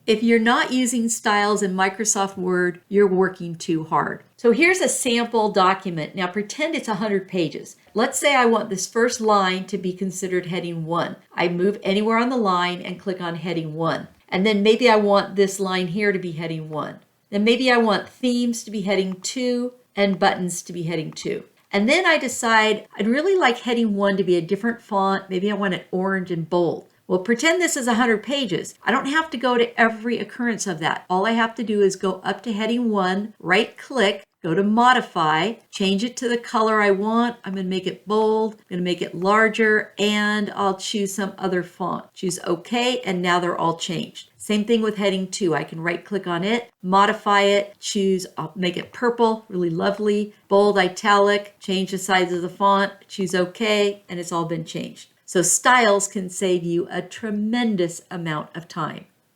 If you're not using styles in Microsoft Word, you're working too hard. So here's a sample document. Now pretend it's 100 pages. Let's say I want this first line to be considered heading 1. I move anywhere on the line and click on heading 1. And then maybe I want this line here to be heading 1. Then maybe I want themes to be heading 2 and buttons to be heading 2. And then I decide I'd really like heading 1 to be a different font. Maybe I want it orange and bold. Well, pretend this is 100 pages. I don't have to go to every occurrence of that. All I have to do is go up to heading 1, right click, go to modify, change it to the color I want. I'm going to make it bold, I'm going to make it larger, and I'll choose some other font. Choose OK, and now they're all changed. Same thing with heading 2. I can right click on it, modify it, choose, I'll make it purple, really lovely, bold, italic, change the size of the font, choose OK, and it's all been changed. So styles can save you a tremendous amount of time.